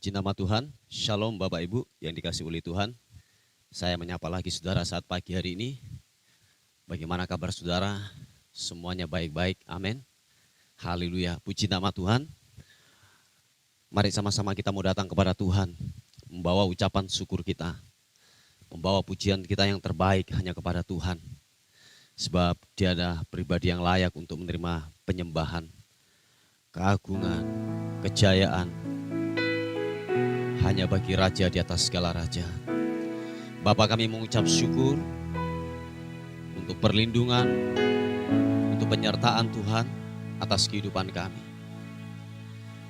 Puji nama Tuhan, Shalom Bapak Ibu yang dikasih oleh Tuhan. Saya menyapa lagi saudara saat pagi hari ini. Bagaimana kabar saudara? Semuanya baik-baik, amin. Haleluya, puji nama Tuhan. Mari sama-sama kita mau datang kepada Tuhan, membawa ucapan syukur kita, membawa pujian kita yang terbaik hanya kepada Tuhan. Sebab Dia adalah pribadi yang layak untuk menerima penyembahan, keagungan, kejayaan, hanya bagi Raja di atas segala raja. Bapa, kami mengucap syukur untuk perlindungan, untuk penyertaan Tuhan atas kehidupan kami.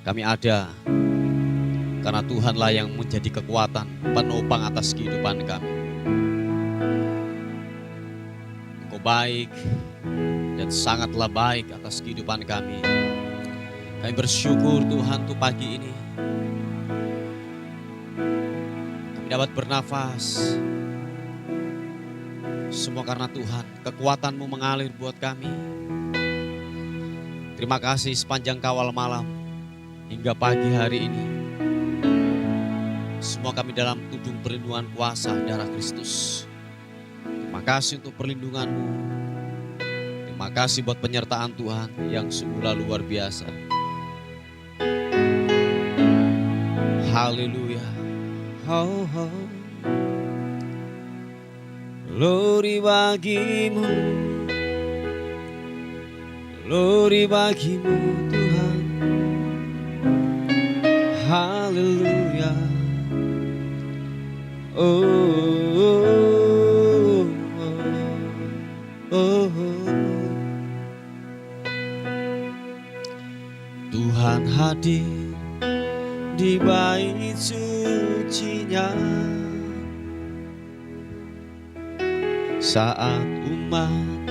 Kami ada karena Tuhanlah yang menjadi kekuatan penopang atas kehidupan kami. Engkau baik dan sangatlah baik atas kehidupan kami. Kami bersyukur Tuhan untuk pagi ini. Dapat bernafas, semua karena Tuhan, kekuatan-Mu mengalir buat kami. Terima kasih sepanjang kawal malam hingga pagi hari ini. Semua kami dalam tudung perlindungan kuasa darah Kristus. Terima kasih untuk perlindungan-Mu. Terima kasih buat penyertaan Tuhan yang sungguhlah luar biasa. Haleluya. Oh, oh. Glory bagimu, glory bagimu Tuhan. Haleluya. Oh, oh, oh, oh, oh. Tuhan hadir di bait suci-Nya saat umat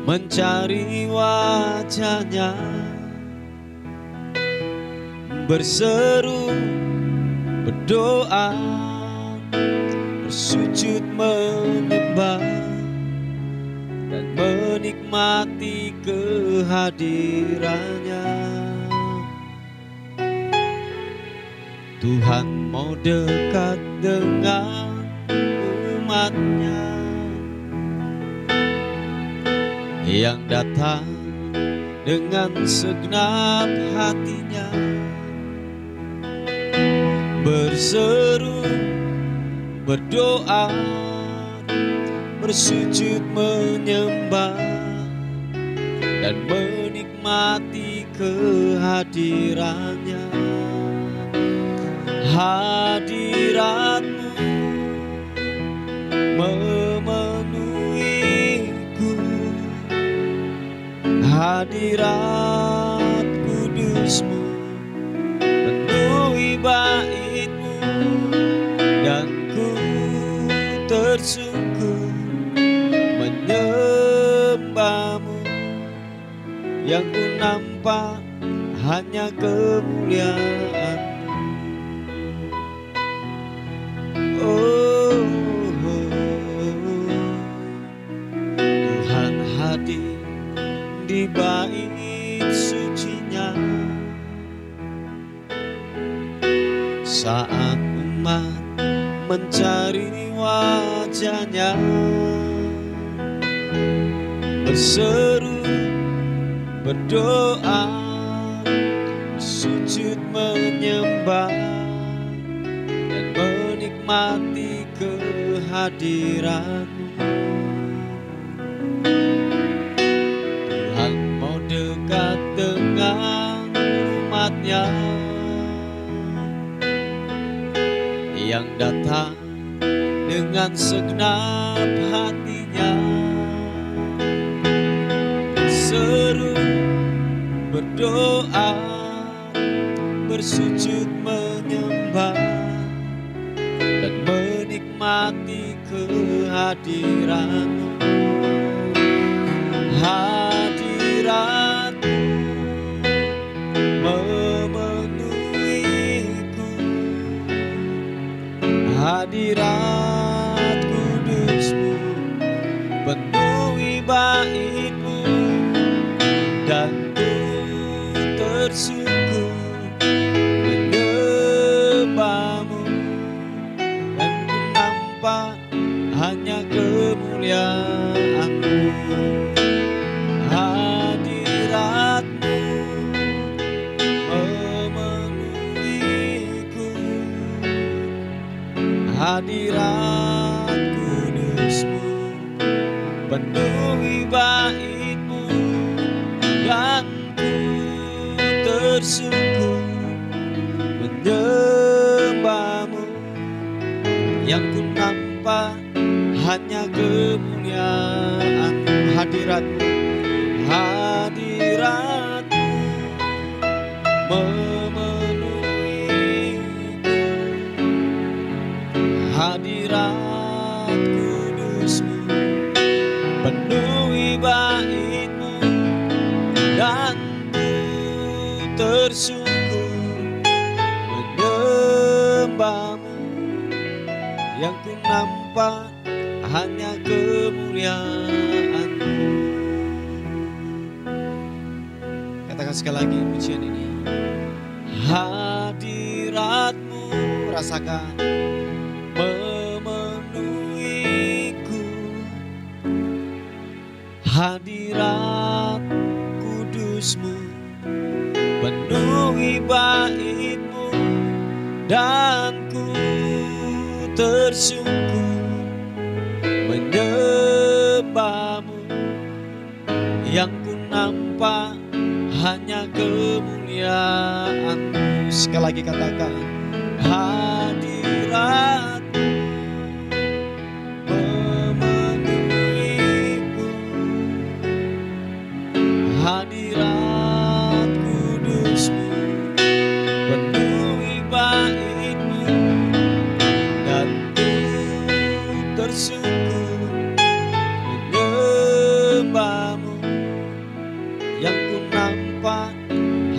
mencari wajah-Nya, berseru, berdoa, bersujud menyembah dan menikmati kehadiran-Nya. Tuhan mau dekat dengan umat-Nya yang datang dengan segenap hatinya, berseru, berdoa, bersujud menyembah dan menikmati kehadiran-Nya. Hadirat-Mu memenuhiku, hadirat kudus-Mu penuhi bait-Mu, dan ku tersungkur menyembah-Mu. Yang ku nampak hanya kemuliaan. Oh, Tuhan hadir di bait suci-Nya saat umat mencari wajah-Nya, berseru, berdoa, bersujud menyembah dan menikmati kehadiran-Mu. Tuhan mau dekat dengan umat-Nya yang datang dengan segenap hatinya, berseru, berdoa, bersujud menyembah dan menikmati kehadiran-Mu. Hadirat-Mu memenuhiku, hadirat kudus-Mu penuhi bait-Mu, dan ku tersungkur menyembah hadirat kudus-Mu penuhi bait-Mu, dan ku tersungkur menyembah-Mu. Yang ku nampak hanya kemuliaan-Mu, hadirat-Mu, hadirat-Mu memenuhi hadirat kudus-Mu penuhi bait-Mu, dan ku tersungkur menyembah-Mu. Yang ku nampak hanya kemuliaan-Mu. Katakan sekali lagi pujian ini. Hadirat-Mu, rasakan, memenuhiku. Hadirat kudus-Mu penuhi bait-Mu, dan ku tersungkur menyembah-Mu. Yang ku nampak hanya kemuliaan-Mu. Sekali lagi katakan, hadirat-Mu memenuhiku. Hadirat kudus-Mu penuhi bait-Mu, dan ku tersungkur menyembah-Mu. Yang ku nampak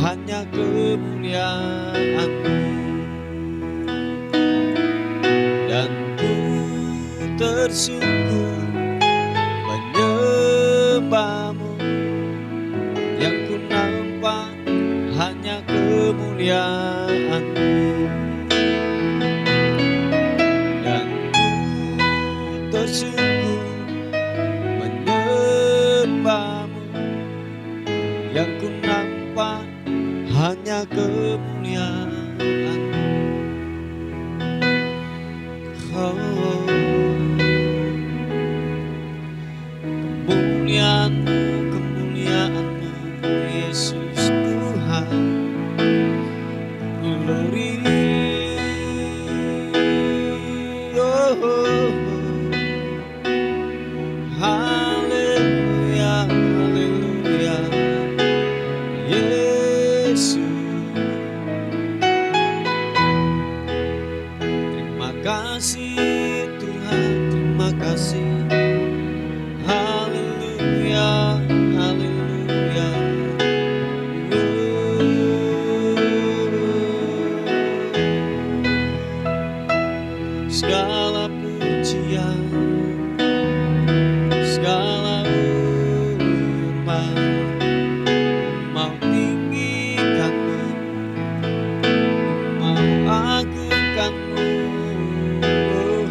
hanya kemuliaan-Mu, dan ku tersungkur menyembah-Mu. Yang ku nampak hanya kemuliaan-Mu, dan ku tersungkur menyembah-Mu. Yang ku nampak hanya kemuliaan-Mu. Oh, kemuliaan-Mu, kemuliaan-Mu, Yesus Tuhan. Glory, oh, haleluya, haleluya, Yesus. Terima kasih Tuhan, terima kasih. Haleluya, haleluya. Segala pujian, segala hormat mau tinggikan-Mu, mau agungkan-Mu. Oh,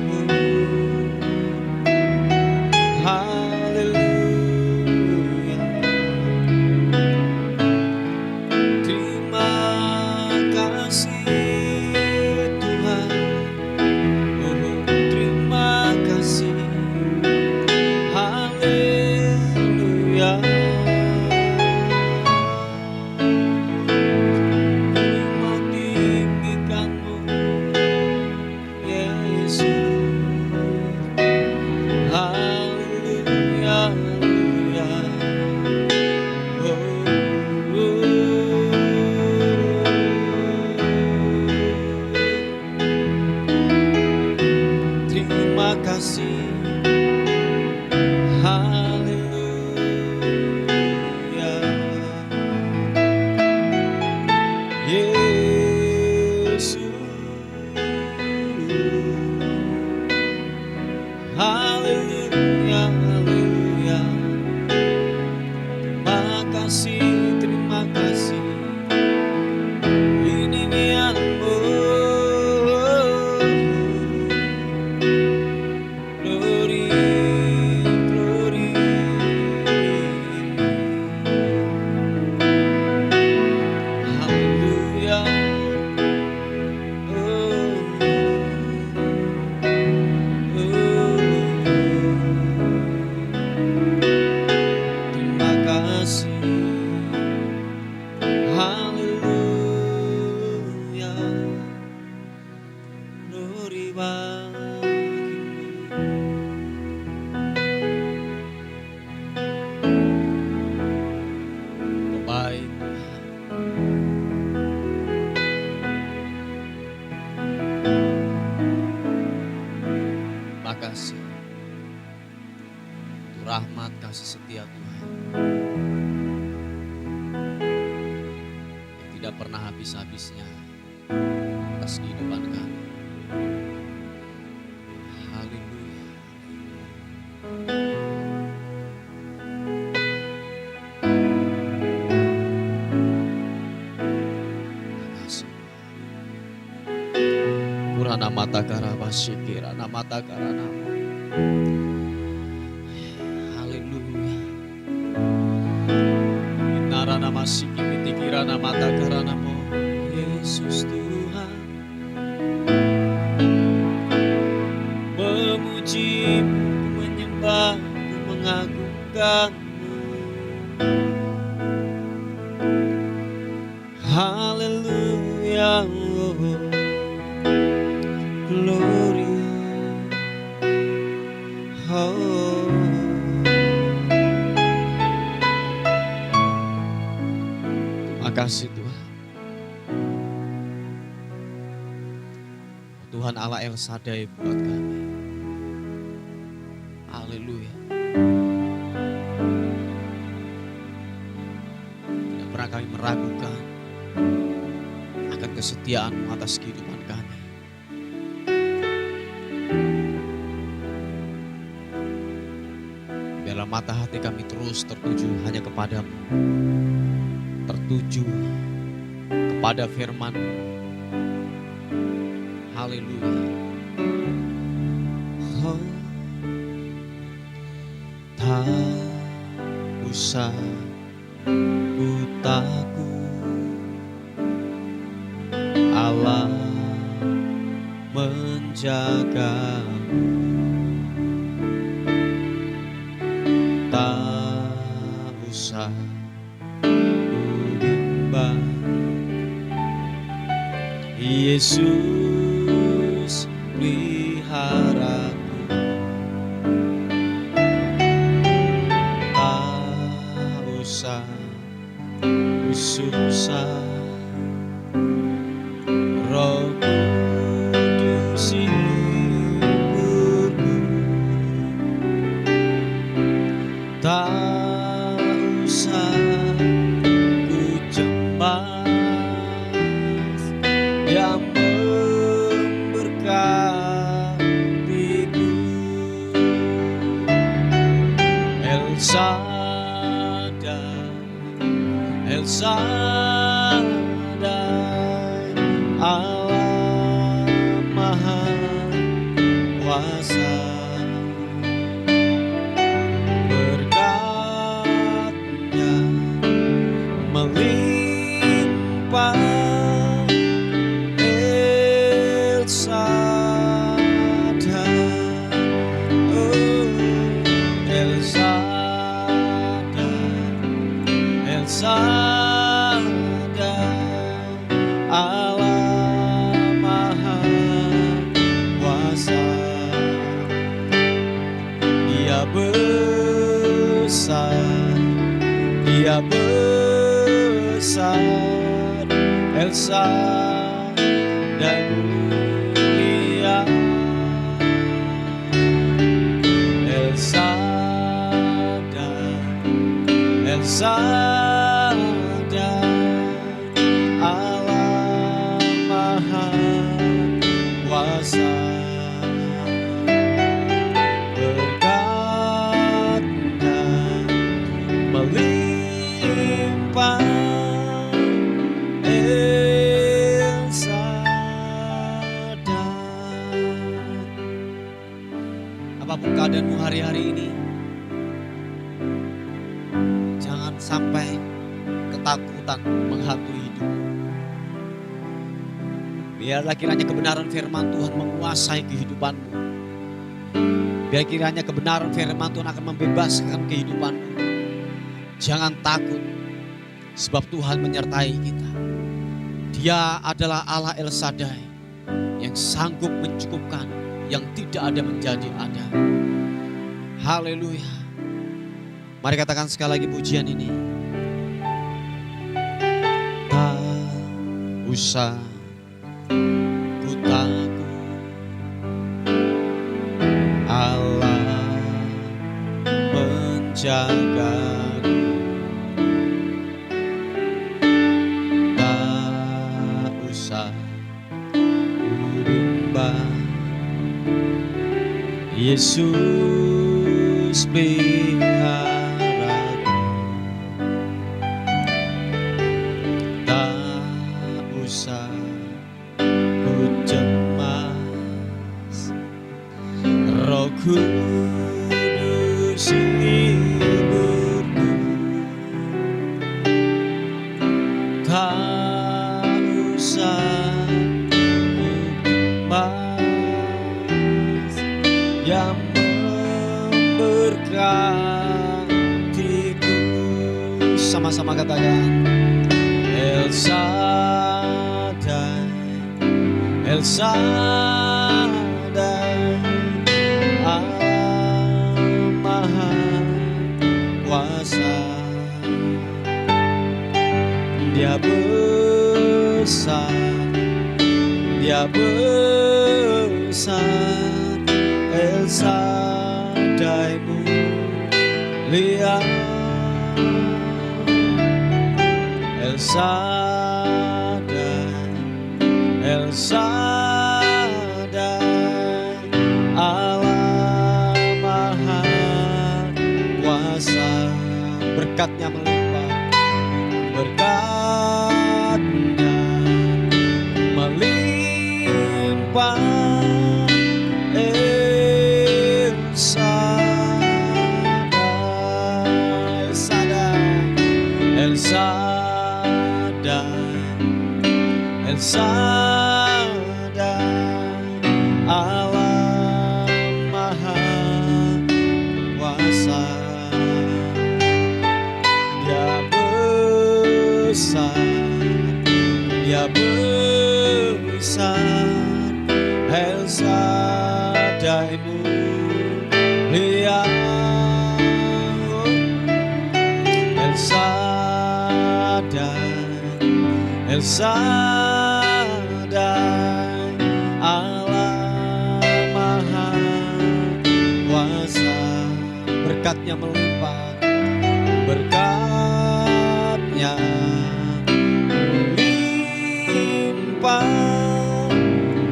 kasih untuk rahmat kasih setia Tuhan yang tidak pernah habis-habisnya atas kehidupan kami. Haleluya. Purana mata karabashikira namata karanamo. Haleluya. Narana masiki pitikira namata karanamo. Yesus Tuhan, memujimu, menyembahmu, mengagungkanmu. Haleluya. Glory, oh. Terima kasih Tuhan. Tuhan Allah El Shaddai buat kami. Haleluya. Tidak pernah kami meragukan akan kesetiaan-Mu atas kehidupan kami. Biarlah mata hati kami terus tertuju hanya kepadamu, tertuju kepada firman-Mu. Haleluya. Oh, tak usah ku takut, Allah menjagamu. Tak usah ku bimbang, Yesus peliharaku. Tak usah ku susah, Roh Kudus hiburku. Tak usah ku cemas, Dia memberkatiku. El Shaddai, El Shaddai, Allah Maha Kuasa. Berkat-Nya melimpah. El Shaddai, oh, El Shaddai, El Shaddai, Allah Maha Kuasa. Dia besar, Dia besar, El Shaddai mulia, El Shaddai, El Shaddai, Allah Maha Kuasa. Berkat-Nya melimpah. El Shaddai. Apapun keadaanmu hari-hari ini, jangan sampai ketakutan menghantui hidup. Biarlah kiranya kebenaran firman Tuhan menguasai kehidupanmu. Biar kiranya kebenaran firman Tuhan akan membebaskan kehidupanmu. Jangan takut, sebab Tuhan menyertai kita. Dia adalah Allah El Shaddai yang sanggup mencukupkan yang tidak ada menjadi ada. Haleluya. Mari katakan sekali lagi pujian ini. Tak usah ku takut, jagaku, tak usah bimbang. Yesus peliharaku, tak usah ku cemas. Roh Kudus hiburku, tak usah ku cemas. Yang memberkatiku, sama-sama katakan, El Shaddai, El Shaddai, Allah Maha Kuasa. Dia besar, Dia besar, El Shaddai mulia, El Shaddai, El Shaddai, Allah Maha Kuasa. Berkatnya melimpah, berkatnya melimpah. El Shaddai, El Shaddai, El Shaddai, Allah Maha Kuasa. Dia besar, Dia besar, El Shaddai mulia, El Shaddai, El Shaddai, Allah Maha Kuasa. Berkatnya melimpah, berkatnya melimpah.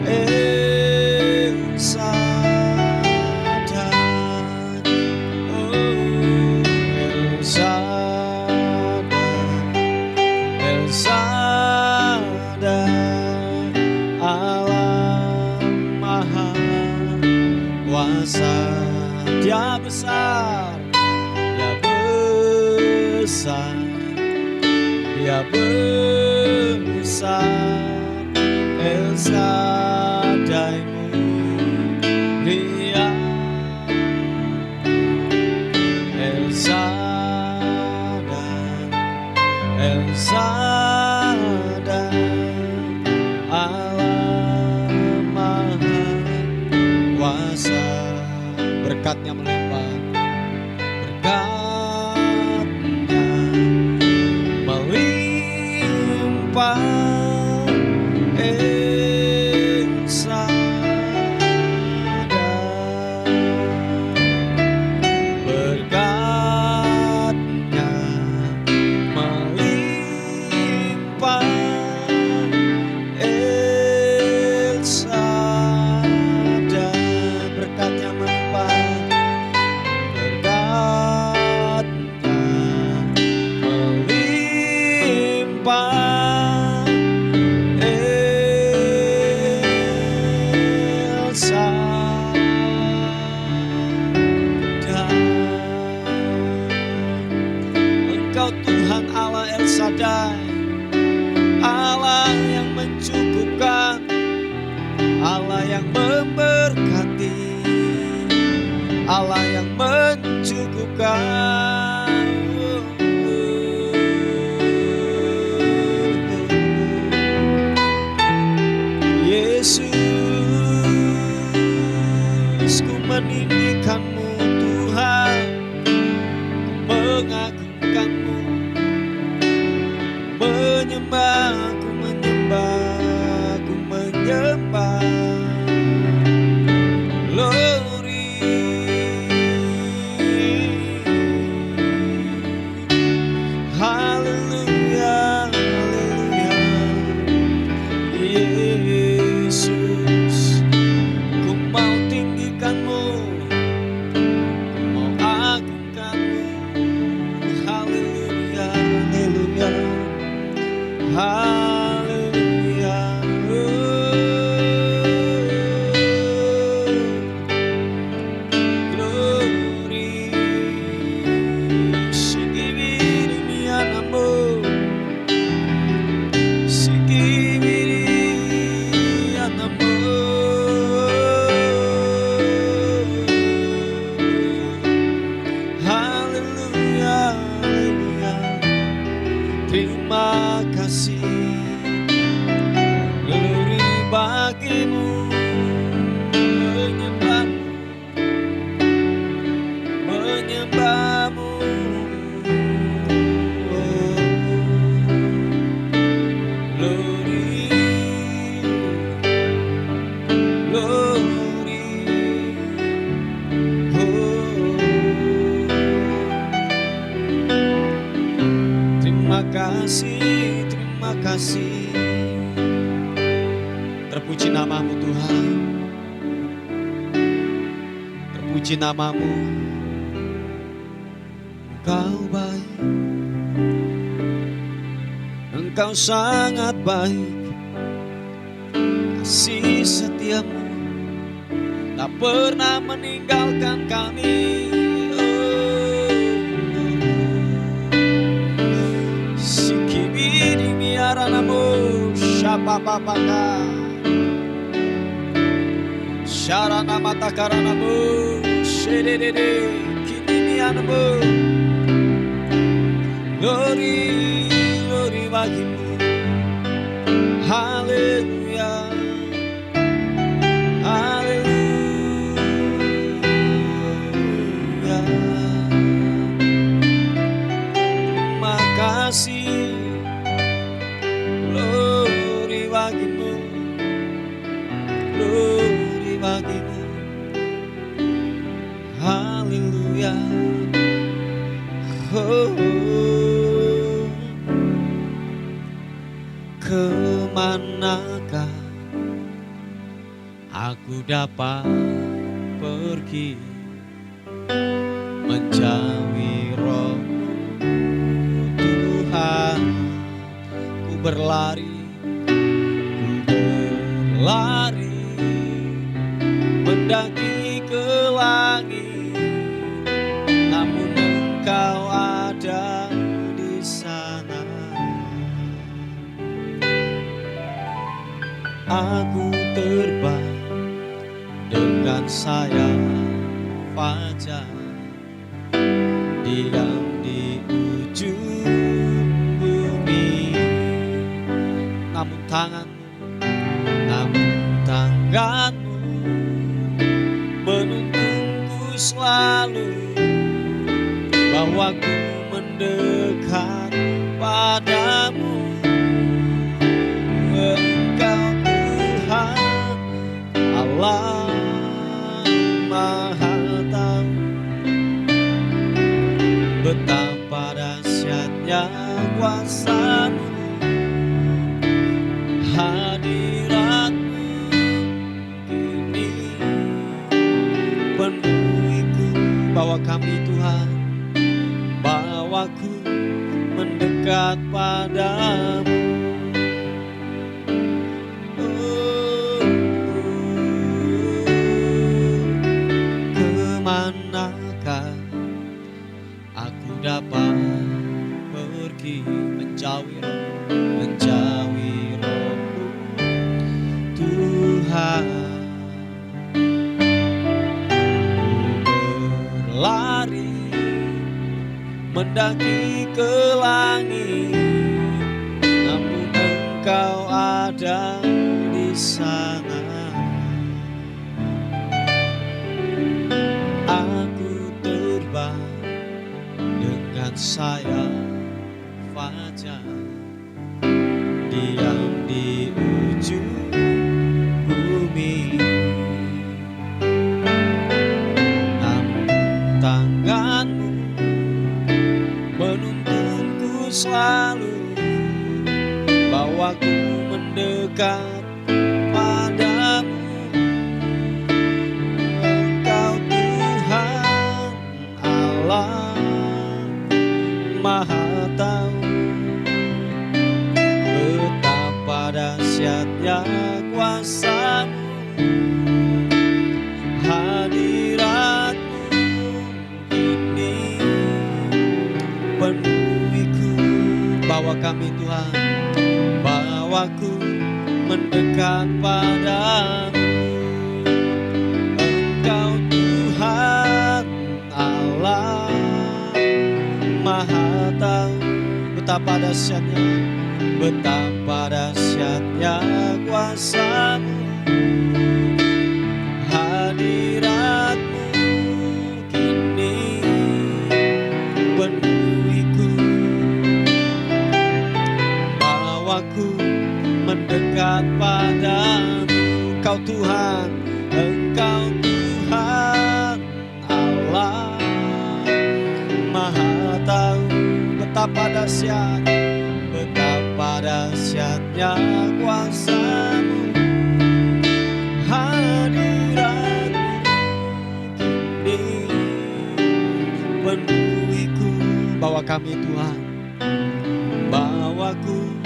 El Shaddai, oh El Shaddai, El Shaddai, Allah Maha Kuasa. Dia besar, Dia besar, Dia besar, El Shaddai mulia, El Shaddai, El Shaddai, Allah Maha Kuasa. Berkatnya melimpah, berkatnya melimpah. El Shaddai, berkatnya melimpah. El Shaddai, berkatnya melimpah, berkatnya melimpah. El Shaddai, Engkau Tuhan Allah El Shaddai, Allah yang mencukupkan, Allah yang memberkati, Allah yang mencukupkan. Yesus, ku meninggikan-Mu Tuhan, ku mengagungkan-Mu, menyembah, ku menyembah, ku menyembah. Glory, Yesus, ku mau tinggikan-Mu, ku mau agungkan-Mu. Haleluya, haleluya, haleluya. Glory, sikibiri mianamu, sikibiri anamu. Haleluya, haleluya. Terima kasih, glory bagimu, menyembahmu, menyembahmu. Oh, glory, glory. Oh, terima kasih, terima kasih. Terpuji namamu Tuhan, terpuji namamu. Engkau baik, Engkau sangat baik. Kasih setiamu tak pernah meninggalkan kami. Sikibidi miaranamu, syapapapaka, syarana mata karanamu, shededede, kini mianamu. Glory, glory bagimu. Haleluya, haleluya. Terima kasih, glory bagimu, glory bagimu. Haleluya. Oh, kemanakah aku dapat pergi menjauhi Roh-Mu Tuhan? Ku berlari, mendaki ke langit, namun Engkau ada di sana. Aku terbang dengan sayap fajar, diam di ujung bumi. Namun tanganmu menuntunku selalu, bahwa ku mendekat padamu. Engkau Tuhan Allah Maha Tahu, betapa dahsyatnya kuasa-Mu. Hadirat-Mu kini penuhiku, bawa kami Tuhan, bawaku mendekat padamu. Kemanakah aku dapat pergi menjauhi Roh-Mu Tuhan? Berlari, mendaki ke langit, namun Engkau ada di sana. Aku terbang dengan sayap fajar, diam di ujung bumi. Namun tangan-Mu menuntunku selalu, bahwa ku mendekat dahsyatnya kuasa-Mu, hadirat-Mu kini penuhiku. Bawa kami Tuhan, bawaku mendekat padamu. Engkau Tuhan Allah Maha Tahu, betapa dahsyatnya, betapa dahsyatnya kuasa-Mu, hadirat-Mu kini penuhiku. Bawaku mendekat padamu. Engkau Tuhan, Engkau Tuhan Allah Maha Tahu, betapa dahsyat, betapa dahsyatnya kuasa-Mu, hadirat-Mu kini penuhiku. Bawa kami Tuhan, bawaku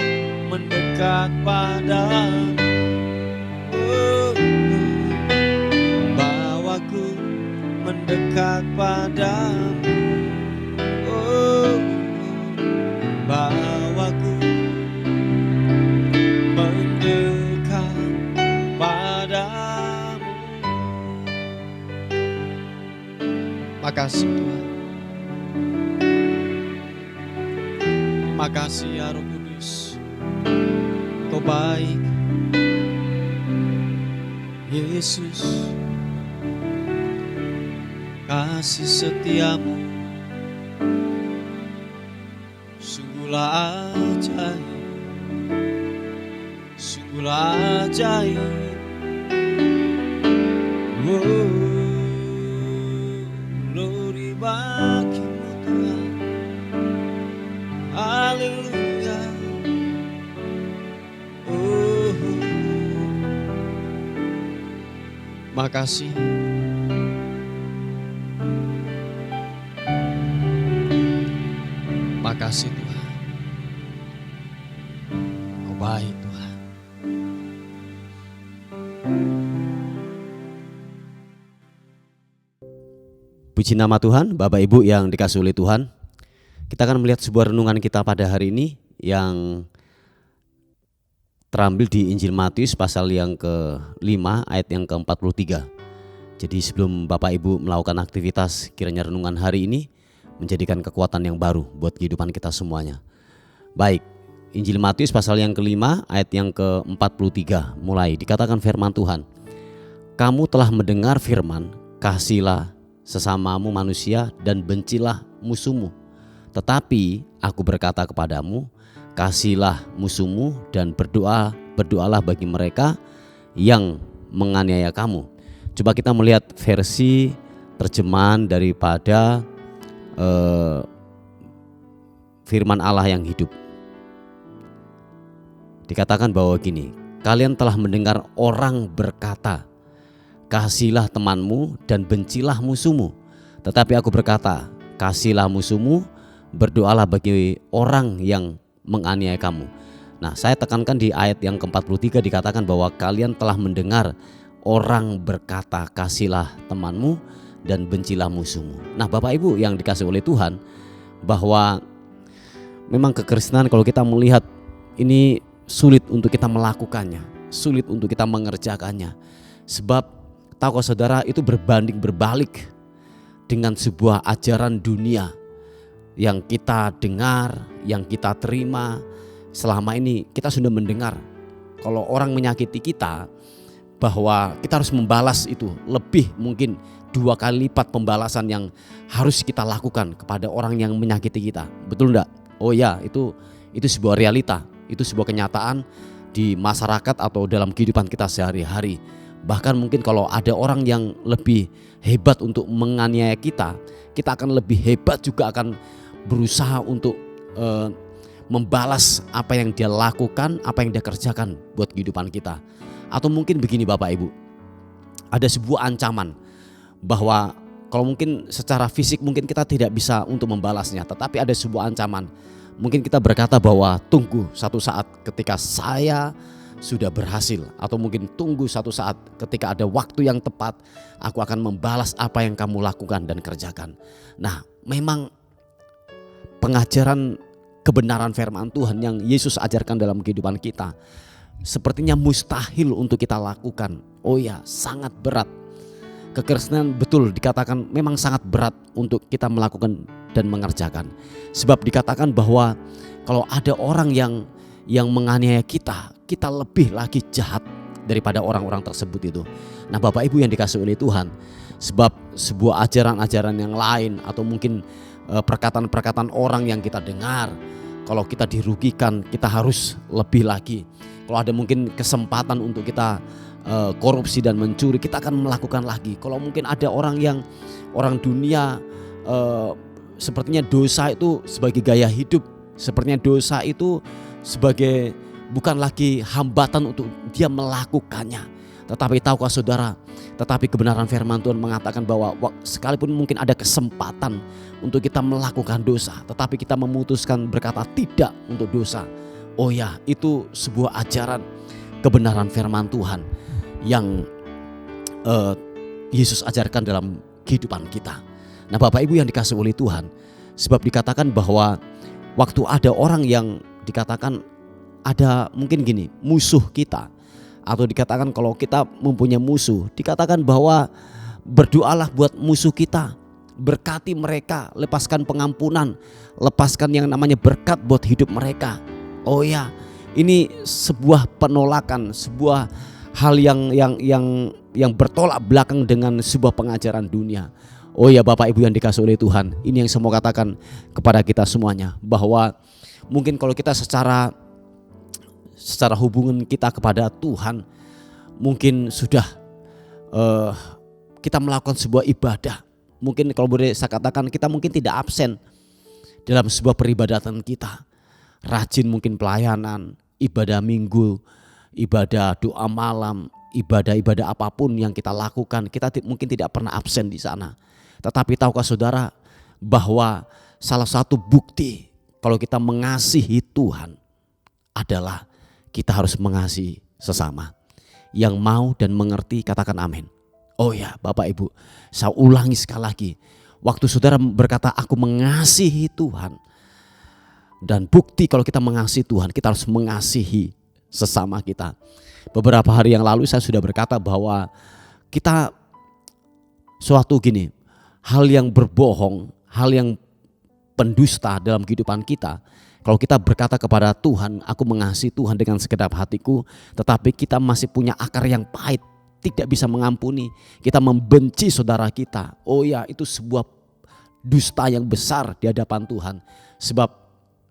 mendekat padamu. Bawaku mendekat padamu. Bawaku mendekat padamu. Makasih Tuhan, makasih ya Roh Kudus, Kau baik Yesus. Kasih setiamu sungguhlah ajaib, sungguhlah ajaib. Glory bagi-Mu Tuhan, haleluya. Makasih, makasih Tuhan, Kau baik Tuhan. Puji nama Tuhan, Bapak Ibu yang dikasihi oleh Tuhan. Kita akan melihat sebuah renungan kita pada hari ini yang terambil di Injil Matius pasal yang ke-5 ayat yang ke-43. Jadi sebelum Bapak Ibu melakukan aktivitas, kiranya renungan hari ini menjadikan kekuatan yang baru buat kehidupan kita semuanya. Baik, Injil Matius pasal yang ke-5 ayat yang ke-43 mulai dikatakan firman Tuhan. Kamu telah mendengar firman, kasihilah sesamamu manusia dan bencilah musuhmu. Tetapi aku berkata kepadamu, kasihilah musuhmu dan berdoalah bagi mereka yang menganiaya kamu. Coba kita melihat versi terjemahan daripada firman Allah yang hidup. Dikatakan bahwa gini, kalian telah mendengar orang berkata, kasihilah temanmu dan bencilah musuhmu. Tetapi aku berkata, kasihilah musuhmu, berdoalah bagi orang yang menganiaya kamu. Nah, saya tekankan di ayat yang ke-43 dikatakan bahwa kalian telah mendengar orang berkata, kasihilah temanmu dan bencilah musuhmu. Nah, Bapak Ibu yang dikasihi oleh Tuhan, bahwa memang kekristenan kalau kita melihat ini sulit untuk kita melakukannya, sulit untuk kita mengerjakannya. Sebab tahukah saudara, itu berbanding berbalik dengan sebuah ajaran dunia yang kita dengar, yang kita terima. Selama ini kita sudah mendengar kalau orang menyakiti kita, bahwa kita harus membalas itu lebih mungkin 2 kali lipat pembalasan yang harus kita lakukan kepada orang yang menyakiti kita. Betul enggak? Oh ya, itu sebuah realita, itu sebuah kenyataan di masyarakat atau dalam kehidupan kita sehari-hari. Bahkan mungkin kalau ada orang yang lebih hebat untuk menganiaya kita, kita akan lebih hebat juga akan berusaha untuk membalas apa yang dia lakukan, apa yang dia kerjakan buat kehidupan kita. Atau mungkin begini Bapak Ibu, ada sebuah ancaman bahwa kalau mungkin secara fisik mungkin kita tidak bisa untuk membalasnya, tetapi ada sebuah ancaman. Mungkin kita berkata bahwa tunggu satu saat ketika saya sudah berhasil. Atau mungkin tunggu satu saat ketika ada waktu yang tepat, aku akan membalas apa yang kamu lakukan dan kerjakan. Nah, memang pengajaran kebenaran firman Tuhan yang Yesus ajarkan dalam kehidupan kita sepertinya mustahil untuk kita lakukan. Oh ya, sangat berat. Kekristenan betul dikatakan memang sangat berat untuk kita melakukan dan mengerjakan. Sebab dikatakan bahwa kalau ada orang yang menganiaya kita, kita lebih lagi jahat daripada orang-orang tersebut itu. Nah, Bapak Ibu yang dikasihi oleh Tuhan, sebab sebuah ajaran-ajaran yang lain atau mungkin perkataan-perkataan orang yang kita dengar, kalau kita dirugikan, kita harus lebih lagi. Kalau ada mungkin kesempatan untuk kita korupsi dan mencuri, kita akan melakukan lagi. Kalau mungkin ada orang dunia sepertinya dosa itu sebagai gaya hidup, sepertinya dosa itu sebagai bukan lagi hambatan untuk dia melakukannya. Tetapi tahukah saudara, tetapi kebenaran firman Tuhan mengatakan bahwa sekalipun mungkin ada kesempatan untuk kita melakukan dosa, tetapi kita memutuskan berkata tidak untuk dosa. Oh ya, itu sebuah ajaran kebenaran firman Tuhan yang Yesus ajarkan dalam kehidupan kita. Nah, Bapak Ibu yang dikasihi oleh Tuhan, sebab dikatakan bahwa waktu ada orang yang dikatakan ada mungkin gini, musuh kita, atau dikatakan kalau kita mempunyai musuh, dikatakan bahwa berdoalah buat musuh kita, berkati mereka, lepaskan pengampunan, lepaskan yang namanya berkat buat hidup mereka. Oh ya, ini sebuah penolakan, sebuah hal yang bertolak belakang dengan sebuah pengajaran dunia. Oh ya, Bapak Ibu yang dikasihi oleh Tuhan, ini yang saya mau katakan kepada kita semuanya, bahwa mungkin kalau kita secara hubungan kita kepada Tuhan mungkin sudah kita melakukan sebuah ibadah. Mungkin kalau boleh saya katakan, kita mungkin tidak absen dalam sebuah peribadatan kita. Rajin mungkin pelayanan, ibadah minggu, ibadah doa malam, ibadah-ibadah apapun yang kita lakukan, kita mungkin tidak pernah absen di sana. Tetapi tahukah saudara bahwa salah satu bukti kalau kita mengasihi Tuhan adalah kita harus mengasihi sesama. Yang mau dan mengerti katakan amin. Oh ya, Bapak Ibu, saya ulangi sekali lagi. Waktu saudara berkata aku mengasihi Tuhan, dan bukti kalau kita mengasihi Tuhan, kita harus mengasihi sesama kita. Beberapa hari yang lalu saya sudah berkata bahwa kita suatu gini, hal yang berbohong, hal yang pendusta dalam kehidupan kita. Kalau kita berkata kepada Tuhan, aku mengasihi Tuhan dengan segenap hatiku, tetapi kita masih punya akar yang pahit, tidak bisa mengampuni, kita membenci saudara kita. Oh ya, itu sebuah dusta yang besar di hadapan Tuhan. Sebab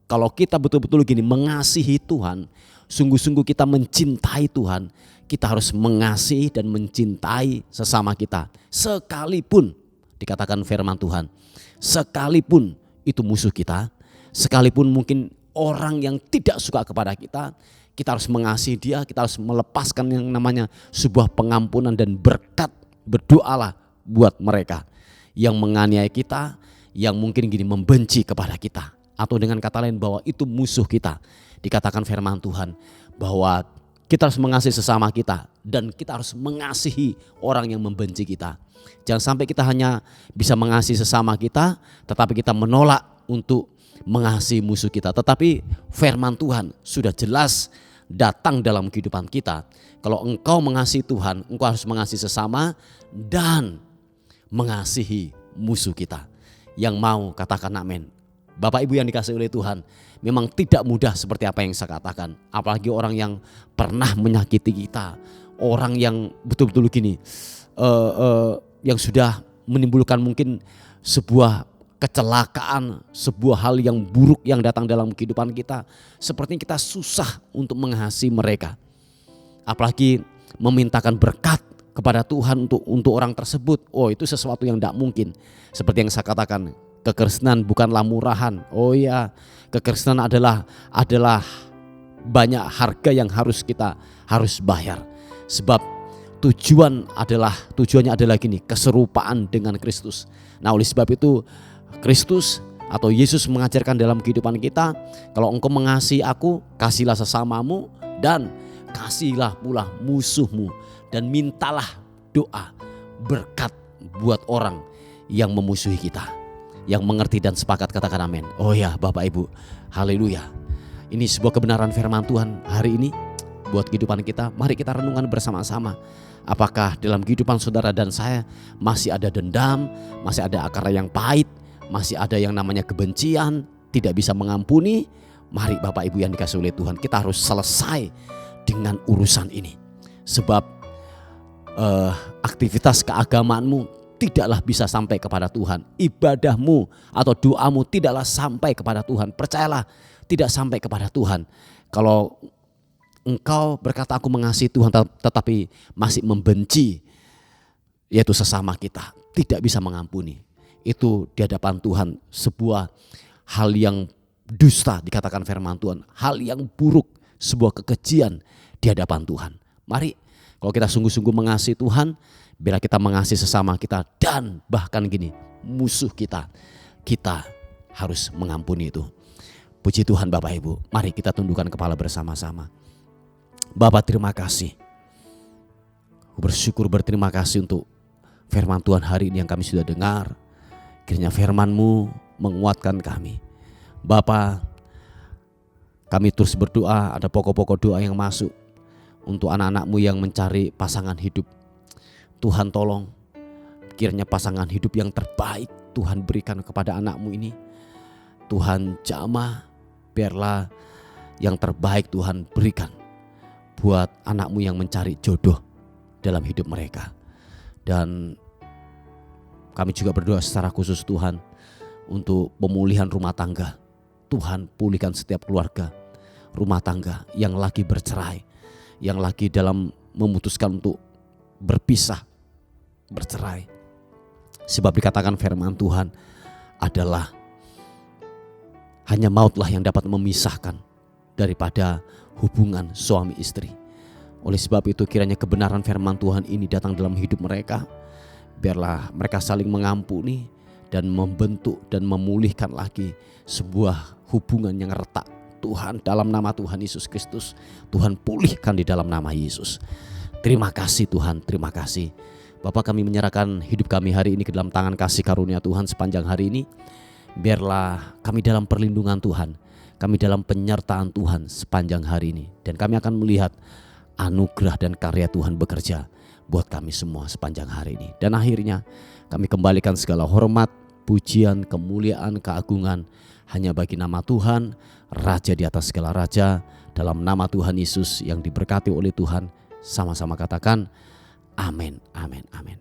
kalau kita betul-betul gini mengasihi Tuhan, sungguh-sungguh kita mencintai Tuhan, kita harus mengasihi dan mencintai sesama kita. Sekalipun dikatakan firman Tuhan, sekalipun itu musuh kita, sekalipun mungkin orang yang tidak suka kepada kita, kita harus mengasihi dia, kita harus melepaskan yang namanya sebuah pengampunan dan berkat. Berdoalah buat mereka yang menganiaya kita, yang mungkin gini membenci kepada kita. Atau dengan kata lain bahwa itu musuh kita. Dikatakan firman Tuhan bahwa kita harus mengasihi sesama kita dan kita harus mengasihi orang yang membenci kita. Jangan sampai kita hanya bisa mengasihi sesama kita tetapi kita menolak untuk mengasihi musuh kita. Tetapi firman Tuhan sudah jelas datang dalam kehidupan kita. Kalau engkau mengasihi Tuhan, engkau harus mengasihi sesama dan mengasihi musuh kita. Yang mau katakan amin. Bapak Ibu yang dikasihi oleh Tuhan, memang tidak mudah seperti apa yang saya katakan. Apalagi orang yang pernah menyakiti kita, orang yang betul-betul gini, yang sudah menimbulkan mungkin sebuah kecelakaan, sebuah hal yang buruk yang datang dalam kehidupan kita. Sepertinya kita susah untuk mengasihi mereka. Apalagi memintakan berkat kepada Tuhan untuk orang tersebut. Oh, itu sesuatu yang tidak mungkin. Seperti yang saya katakan, kekristenan bukanlah murahan. Oh ya, kekristenan adalah banyak harga yang harus bayar. Sebab tujuannya adalah gini, keserupaan dengan Kristus. Nah, oleh sebab itu Kristus atau Yesus mengajarkan dalam kehidupan kita, kalau engkau mengasihi aku, kasihlah sesamamu, dan kasihilah pula musuhmu dan mintalah doa berkat buat orang yang memusuhi kita. Yang mengerti dan sepakat katakan amin. Oh ya Bapak Ibu, haleluya. Ini sebuah kebenaran firman Tuhan hari ini buat kehidupan kita. Mari kita renungkan bersama-sama. Apakah dalam kehidupan saudara dan saya masih ada dendam, masih ada akar yang pahit, masih ada yang namanya kebencian, tidak bisa mengampuni? Mari Bapak Ibu yang dikasihi oleh Tuhan, kita harus selesai dengan urusan ini. Sebab aktivitas keagamaanmu tidaklah bisa sampai kepada Tuhan. Ibadahmu atau doamu tidaklah sampai kepada Tuhan. Percayalah, tidak sampai kepada Tuhan. Kalau engkau berkata aku mengasihi Tuhan tetapi masih membenci, yaitu sesama kita, tidak bisa mengampuni. Itu di hadapan Tuhan sebuah hal yang dusta, dikatakan firman Tuhan. Hal yang buruk, sebuah kekejian di hadapan Tuhan. Mari kalau kita sungguh-sungguh mengasihi Tuhan, bila kita mengasihi sesama kita dan bahkan gini, musuh kita, kita harus mengampuni itu. Puji Tuhan Bapak Ibu, mari kita tundukkan kepala bersama-sama. Bapak terima kasih. Bersyukur berterima kasih untuk firman Tuhan hari ini yang kami sudah dengar. Kiranya firman-Mu menguatkan kami. Bapak, kami terus berdoa, ada pokok-pokok doa yang masuk untuk anak-anak-Mu yang mencari pasangan hidup. Tuhan tolong, kiranya pasangan hidup yang terbaik Tuhan berikan kepada anak-Mu ini. Tuhan jamah, biarlah yang terbaik Tuhan berikan buat anak-Mu yang mencari jodoh dalam hidup mereka. Dan kami juga berdoa secara khusus Tuhan untuk pemulihan rumah tangga. Tuhan pulihkan setiap keluarga rumah tangga yang lagi bercerai, yang lagi dalam memutuskan untuk berpisah, bercerai. Sebab dikatakan firman Tuhan adalah hanya mautlah yang dapat memisahkan daripada hubungan suami istri. Oleh sebab itu kiranya kebenaran firman Tuhan ini datang dalam hidup mereka. Biarlah mereka saling mengampuni dan membentuk dan memulihkan lagi sebuah hubungan yang retak. Tuhan, dalam nama Tuhan Yesus Kristus, Tuhan pulihkan di dalam nama Yesus. Terima kasih Tuhan, terima kasih. Bapak, kami menyerahkan hidup kami hari ini ke dalam tangan kasih karunia Tuhan sepanjang hari ini. Biarlah kami dalam perlindungan Tuhan, kami dalam penyertaan Tuhan sepanjang hari ini. Dan kami akan melihat anugerah dan karya Tuhan bekerja buat kami semua sepanjang hari ini. Dan akhirnya kami kembalikan segala hormat, pujian, kemuliaan, keagungan hanya bagi nama Tuhan, Raja di atas segala raja. Dalam nama Tuhan Yesus yang diberkati oleh Tuhan, sama-sama katakan amin, amin, amin.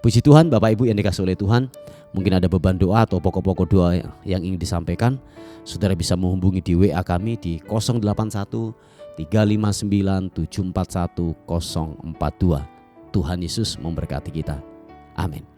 Puji Tuhan Bapak Ibu yang dikasihi oleh Tuhan. Mungkin ada beban doa atau pokok-pokok doa yang ingin disampaikan, saudara bisa menghubungi di WA kami di 081 359 741 042. Tuhan Yesus memberkati kita. Amin.